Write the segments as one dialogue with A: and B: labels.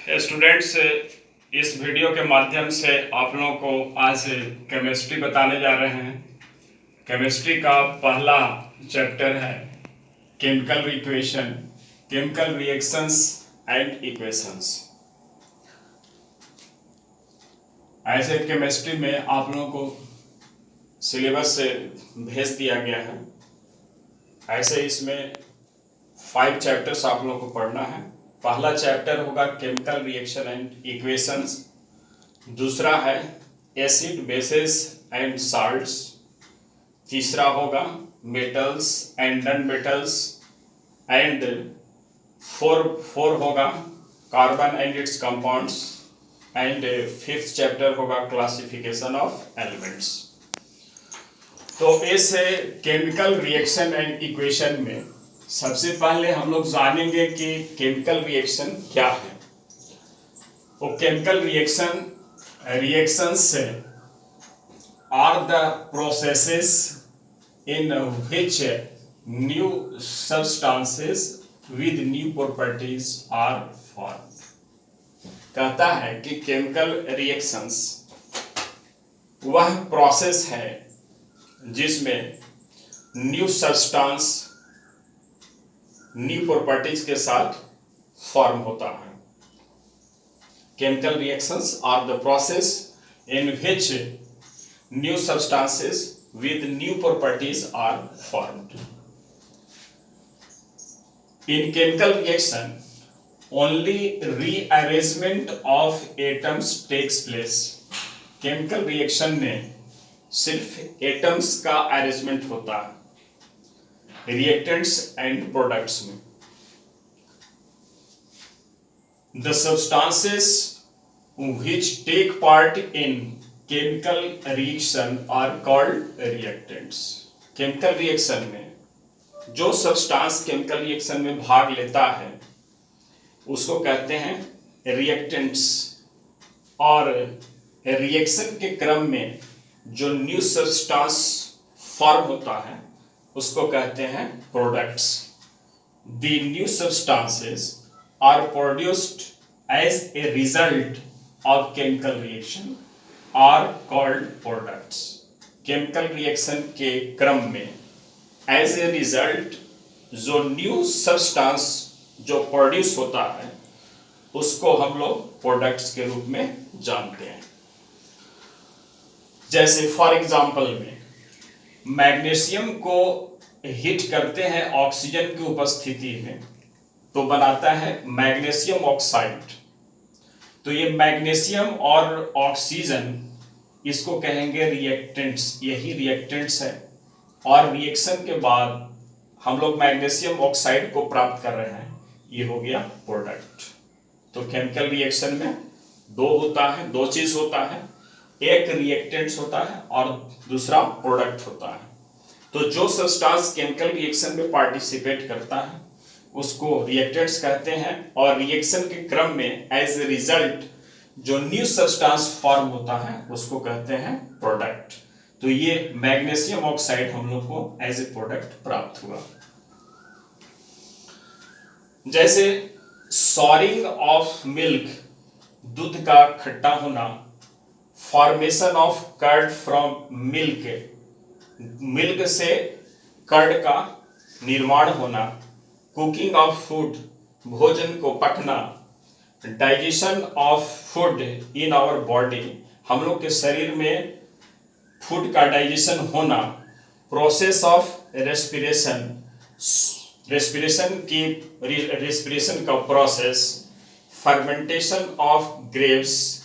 A: Students, इस video के माध्यम से आप लोगों को आज केमिस्ट्री बताने जा रहे हैं। केमिस्ट्री का पहला चैप्टर है chemical equation, chemical reactions and equations. ऐसे केमिस्ट्री में आप लोगों को सिलेबस से भेज दिया गया है। ऐसे इसमें 5 चैप्टर्स आप लोगों को पढ़ना है। पहला चैप्टर होगा केमिकल रिएक्शन एंड इक्वेशंस, दूसरा है एसिड बेसिस एंड साल्ट्स, तीसरा होगा metals and non metals and four होगा carbon and its compounds and 5th chapter होगा क्लासिफिकेशन ऑफ एलिमेंट्स। तो इस केमिकल रिएक्शन एंड इक्वेशन में सबसे पहले हम लोग जानेंगे कि केमिकल रिएक्शन क्या है। वो chemical reactions are the processes in which new substances with new properties are form. कहता है कि केमिकल रिएक्शंस वह प्रोसेस है जिसमें न्यू सब्सटेंस न्यू प्रॉपर्टीज के साथ फॉर्म होता है। Chemical reactions are the process in which new substances with new properties are formed. In chemical reaction only rearrangement of atoms takes place. Chemical reaction में सिर्फ atoms का arrangement होता है reactants and products में। The substances which take part in chemical reaction are called reactants. Chemical reaction में जो substance chemical reaction में भाग लेता है उसको कहते हैं रिएक्टेंट्स, और रिएक्शन के क्रम में जो न्यू सब्सटेंस फॉर्म होता है उसको कहते हैं products. The new substances are produced as a result of chemical reaction are called products. Chemical reaction के क्रम में एज ए रिजल्ट जो न्यू सब्सटेंस जो प्रोड्यूस होता है उसको हम लोग प्रोडक्ट्स के रूप में जानते हैं। जैसे फॉर एग्जांपल में मैग्नीशियम को हीट करते हैं ऑक्सीजन की उपस्थिति में तो बनाता है मैग्नीशियम ऑक्साइड। तो ये मैग्नीशियम और ऑक्सीजन इसको कहेंगे रिएक्टेंट्स, यही रिएक्टेंट्स है। और रिएक्शन के बाद हम लोग मैग्नीशियम ऑक्साइड को प्राप्त कर रहे हैं, ये हो गया प्रोडक्ट। तो केमिकल रिएक्शन में दो चीज होता है, एक रिएक्टेंट्स होता है और दूसरा प्रोडक्ट होता है। तो जो सब्सटेंस केमिकल रिएक्शन में पार्टिसिपेट करता है उसको रिएक्टेंट्स कहते हैं, और रिएक्शन के क्रम में एज ए रिजल्ट जो न्यू सब्सटेंस फॉर्म होता है उसको कहते हैं प्रोडक्ट। तो ये मैग्नीशियम ऑक्साइड हम लोग को एज ए प्रोडक्ट प्राप्त हुआ। जैसे सॉरिंग ऑफ मिल्क, दूध का खट्टा होना, formation of curd from milk, milk से कर्ड का निर्माण होना, कुकिंग ऑफ फूड, भोजन को पकना, digestion of food in our body, हम लोग के शरीर में फूड का डाइजेशन होना, प्रोसेस ऑफ रेस्पिरेशन, रेस्पिरेशन का process, fermentation of grapes,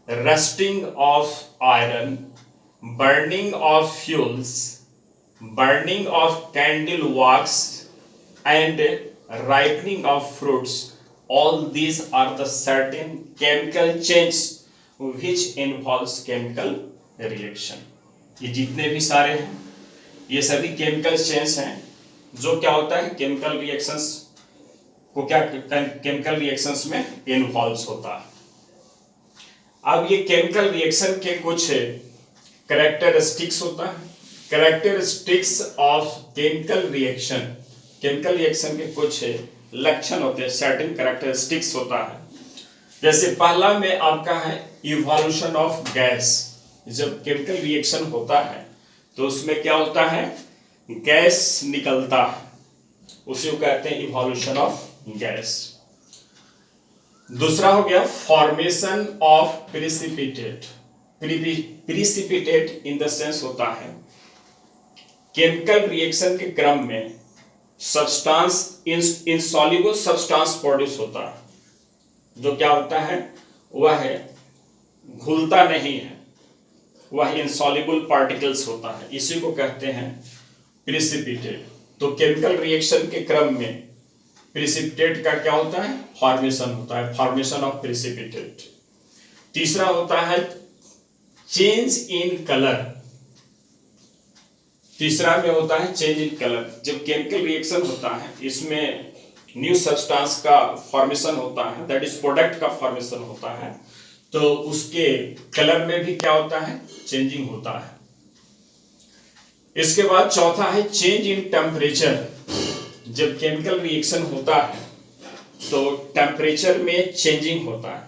A: rusting of iron, burning of fuels, burning of candle wax and ripening of fruits. All these are the certain chemical changes which involves chemical reaction. ये जितने भी सारे हैं ये सभी chemical change हैं जो क्या होता है केमिकल रिएक्शंस को केमिकल रिएक्शंस में इन्वॉल्व होता है। अब ये केमिकल रिएक्शन के कुछ कैरेक्टरिस्टिक्स होता है। Characteristics of chemical reaction, chemical reaction के कुछ लक्षण होते हैं, सर्टेन कैरेक्टरिस्टिक्स होता है। जैसे पहला में आपका है इवोल्यूशन ऑफ गैस। जब केमिकल रिएक्शन होता है तो उसमें क्या होता है, गैस निकलता है, उसी को कहते हैं इवोल्यूशन ऑफ गैस। दूसरा हो गया formation of precipitate. Precipitate in the sense होता है केमिकल रिएक्शन के क्रम में सब्सटेंस इनसॉल्युबल सब्सटेंस प्रोड्यूस होता है, जो क्या होता है, वह है घुलता नहीं है, वह इनसॉल्युबल पार्टिकल्स होता है, इसी को कहते हैं प्रिसिपिटेट। तो केमिकल रिएक्शन के क्रम में प्रिसिपिटेट का क्या होता है, फॉर्मेशन होता है, फॉर्मेशन ऑफ प्रिसिपिटेट। तीसरा होता है चेंज इन कलर। तीसरा में होता है चेंज इन कलर। जब केमिकल रिएक्शन होता है इसमें न्यू सब्सटेंस का फॉर्मेशन होता है, दैट इज प्रोडक्ट का फॉर्मेशन होता है, तो उसके कलर में भी क्या होता है, चेंजिंग होता है। इसके बाद चौथा है चेंज इन टेम्परेचर। जब केमिकल रिएक्शन होता है तो टेम्परेचर में चेंजिंग होता है।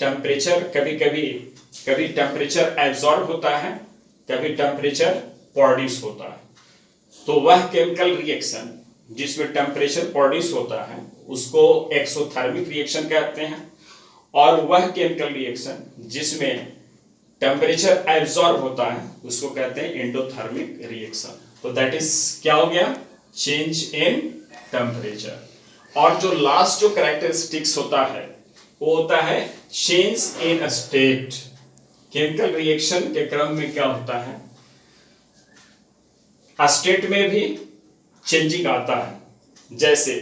A: टेम्परेचर कभी टेम्परेचर एब्जॉर्ब होता है, कभी टेम्परेचर प्रोड्यूस होता है। तो वह केमिकल रिएक्शन जिसमें टेम्परेचर प्रोड्यूस होता है उसको एक्सोथर्मिक रिएक्शन कहते हैं, और वह केमिकल रिएक्शन जिसमें टेम्परेचर एब्जॉर्ब होता है उसको कहते हैं एंडोथर्मिक रिएक्शन। तो दैट इज क्या हो गया, चेंज इन टेम्परेचर। और जो लास्ट जो कैरेक्टरिस्टिक्स होता है वो होता है change in state. Chemical reaction के क्रम में क्या होता है, स्टेट में भी चेंजिंग आता है। जैसे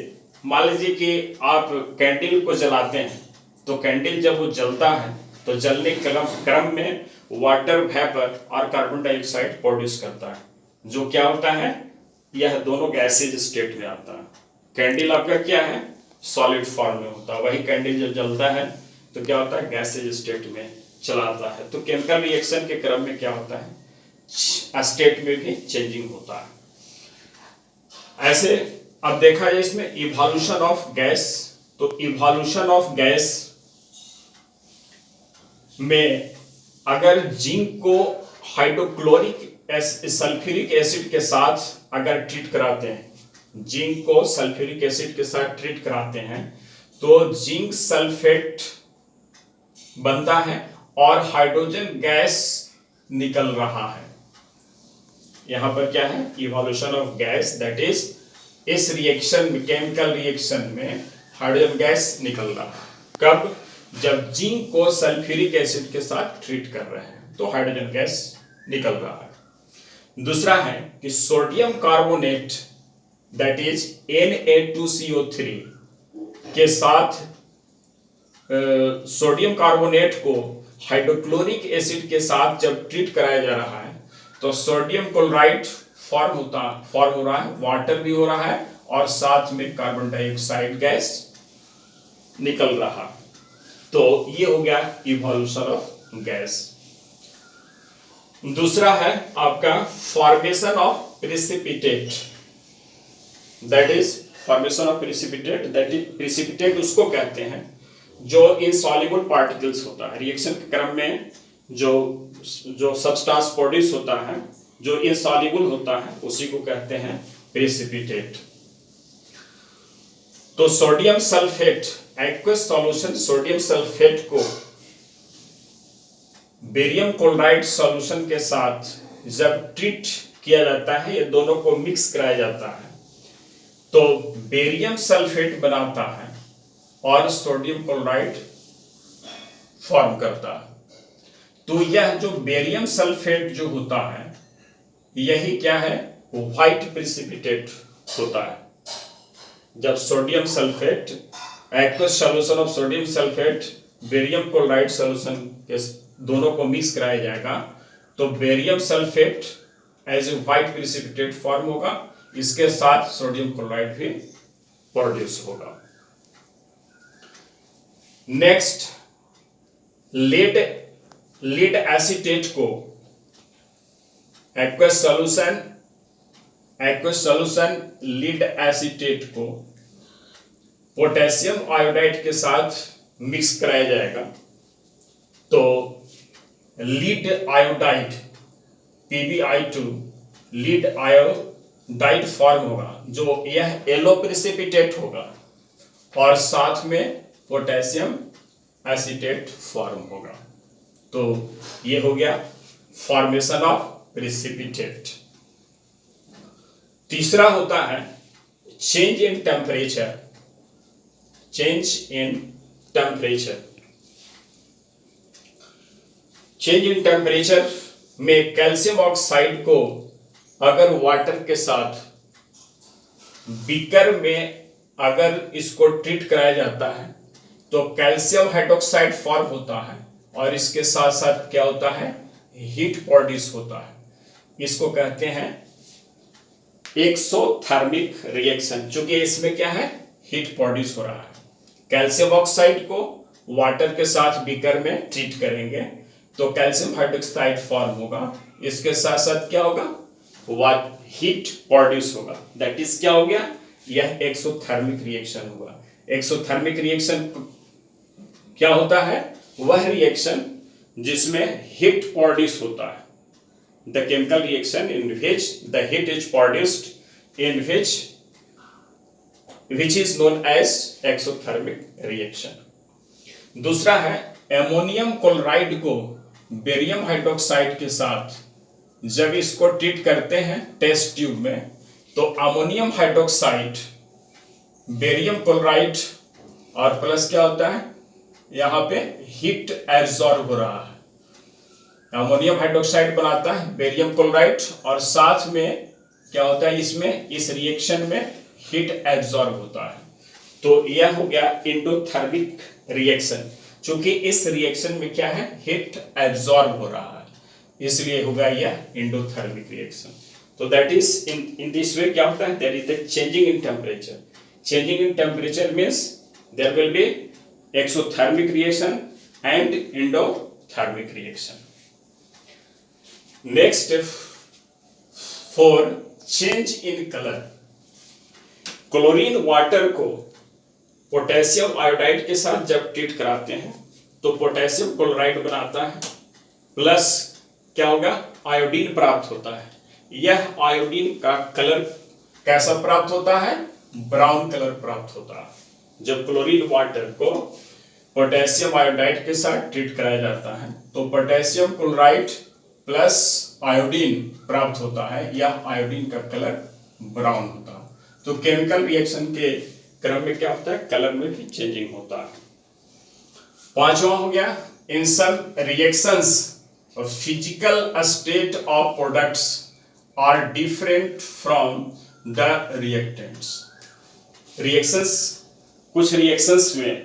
A: मान लीजिए कि आप कैंडल को जलाते हैं, तो कैंडल जब वो जलता है तो जलने के क्रम में वाटर वेपर और कार्बन डाइऑक्साइड प्रोड्यूस करता है, जो क्या होता है, यह दोनों गैसेज स्टेट में आता है। कैंडल आपका क्या है, सॉलिड फॉर्म में होता है, वही कैंडल जब जलता है तो क्या होता है, गैसेज स्टेट में चला आता है। तो केमिकल रिएक्शन के क्रम में क्या होता है, स्टेट में भी चेंजिंग होता है। ऐसे अब देखा जाए इसमें इवोल्यूशन ऑफ गैस, तो इवोल्यूशन ऑफ गैस में अगर जिंक को हाइड्रोक्लोरिक सल्फ्यूरिक एसिड के साथ अगर ट्रीट कराते हैं, जिंक को सल्फ्यूरिक एसिड के साथ ट्रीट कराते हैं तो जिंक सल्फेट बनता है और हाइड्रोजन गैस निकल रहा है। यहां पर क्या है, evolution of gas, that is इस रिएक्शन में, केमिकल रिएक्शन में हाइड्रोजन गैस निकल रहा है। कब, जब जिंक को सल्फ्यूरिक एसिड के साथ ट्रीट कर रहे हैं तो हाइड्रोजन गैस निकल रहा है। दूसरा है कि sodium carbonate that is Na2CO3 के साथ सोडियम कार्बोनेट को हाइड्रोक्लोरिक एसिड के साथ जब ट्रीट कराया जा रहा है तो सोडियम क्लोराइड फॉर्म हो रहा है, वाटर भी हो रहा है और साथ में कार्बन डाइऑक्साइड गैस निकल रहा। तो ये हो गया इवोल्यूशन ऑफ गैस। दूसरा है आपका formation of precipitate, that is formation of precipitate, that is precipitate उसको कहते हैं जो इनसॉल्युबल पार्टिकल्स होता है। रिएक्शन के क्रम में जो सब्सटेंस प्रोड्यूस होता है जो इनसॉल्युबल होता है उसी को कहते हैं प्रिसिपिटेट। तो sodium sulphate aqueous solution, sodium sulphate को बेरियम क्लोराइड सॉल्यूशन के साथ जब ट्रीट किया जाता है, ये दोनों को मिक्स कराया जाता है तो बेरियम सल्फेट बनाता है और सोडियम क्लोराइड फॉर्म करता है। तो यह जो बेरियम सल्फेट जो होता है यही क्या है, व्हाइट प्रिसिपिटेट होता है। जब sodium sulphate aqueous solution of sodium sulphate barium chloride solution के दोनों को मिक्स कराया जाएगा तो barium sulphate as a white precipitate form होगा, इसके साथ सोडियम क्लोराइड भी प्रोड्यूस होगा। नेक्स्ट, लीड एसीटेट को एक्वस सॉल्यूशन लीड एसीटेट को पोटेशियम आयोडाइड के साथ मिक्स कराया जाएगा तो lead iodide PbI2 lead iodide form होगा, जो यह येलो प्रेसिपिटेट होगा और साथ में पोटेशियम एसीटेट फॉर्म होगा। तो ये हो गया फॉर्मेशन ऑफ प्रेसिपिटेट। तीसरा होता है change in temperature. Change in temperature, change in temperature में कैल्शियम ऑक्साइड को अगर वाटर के साथ बीकर में अगर इसको ट्रीट कराया जाता है तो कैल्शियम हाइड्रोक्साइड फॉर्म होता है और इसके साथ साथ क्या होता है, हीट प्रोड्यूस होता है। इसको कहते हैं एक्सोथर्मिक रिएक्शन। चूंकि इसमें क्या है, हीट प्रोड्यूस हो रहा है। कैल्शियम ऑक्साइड को वाटर के साथ बीकर में ट्रीट करेंगे तो कैल्शियम हाइड्रोक्साइड फॉर्म होगा, इसके साथ साथ क्या होगा, हीट प्रोड्यूस होगा। दैट इज क्या हो गया, यह एक्सोथर्मिक रिएक्शन हुआ। एक्सोथर्मिक रिएक्शन क्या होता है, वह रिएक्शन जिसमें हीट प्रोड्यूस होता है। The chemical reaction in which the heat is produced in which is known as exothermic reaction. दूसरा है एमोनियम क्लोराइड को बेरियम हाइड्रोक्साइड के साथ जब इसको ट्रीट करते हैं टेस्ट ट्यूब में तो अमोनियम हाइड्रोक्साइड बेरियम क्लोराइड और प्लस क्या होता है, यहाँ पे हीट एब्जॉर्ब हो रहा है। अमोनियम हाइड्रोक्साइड बनाता है बेरियम क्लोराइड और साथ में क्या होता है, इसमें इस रिएक्शन में हीट एब्जॉर्ब होता है। तो यह हो गया एंडोथर्मिक रिएक्शन। चूंकि इस रिएक्शन में क्या है, हीट एब्जॉर्ब हो रहा है, इसलिए होगा यह एंडोथर्मिक रिएक्शन। तो that is in this way क्या होता है, there is the changing in temperature. Changing in temperature means there will be exothermic reaction and endothermic reaction. Next for change in colour, chlorine water को potassium iodide के साथ जब treat कराते हैं तो पोटेशियम क्लोराइड बनाता है, प्लस क्या होगा, आयोडीन प्राप्त होता है। यह आयोडीन का कलर कैसा प्राप्त होता है, ब्राउन कलर प्राप्त होता है। जब क्लोरीन वाटर को पोटेशियम आयोडाइड के साथ ट्रीट कराया जाता है तो पोटेशियम क्लोराइड प्लस आयोडीन प्राप्त होता है, यह आयोडीन का कलर ब्राउन होता है। तो केमिकल रिएक्शन के क्रम में क्या होता है, कलर में भी चेंजिंग होता है। पांचवा हो गया, in some reactions physical state of products are different from the reactants. Reactions, कुछ रिएक्शंस में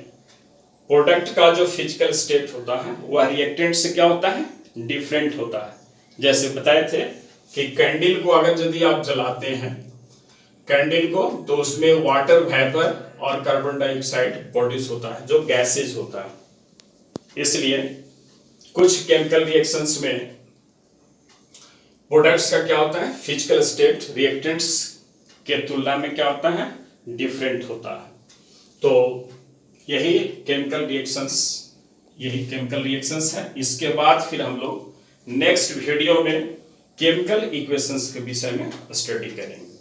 A: प्रोडक्ट का जो फिजिकल स्टेट होता है वह रिएक्टेंट से क्या होता है, डिफरेंट होता है। जैसे बताए थे कि कैंडल को अगर यदि आप जलाते हैं कैंडल को तो उसमें वाटर वेपर और कार्बन डाइऑक्साइड प्रोड्यूस होता है जो गैसेज होता है। इसलिए कुछ केमिकल रिएक्शंस में प्रोडक्ट्स का क्या होता है, फिजिकल स्टेट रिएक्टेंट्स के तुलना में क्या होता है, डिफरेंट होता है। तो यही केमिकल रिएक्शंस है। इसके बाद फिर हम लोग नेक्स्ट वीडियो में केमिकल इक्वेशंस के विषय में स्टडी करेंगे।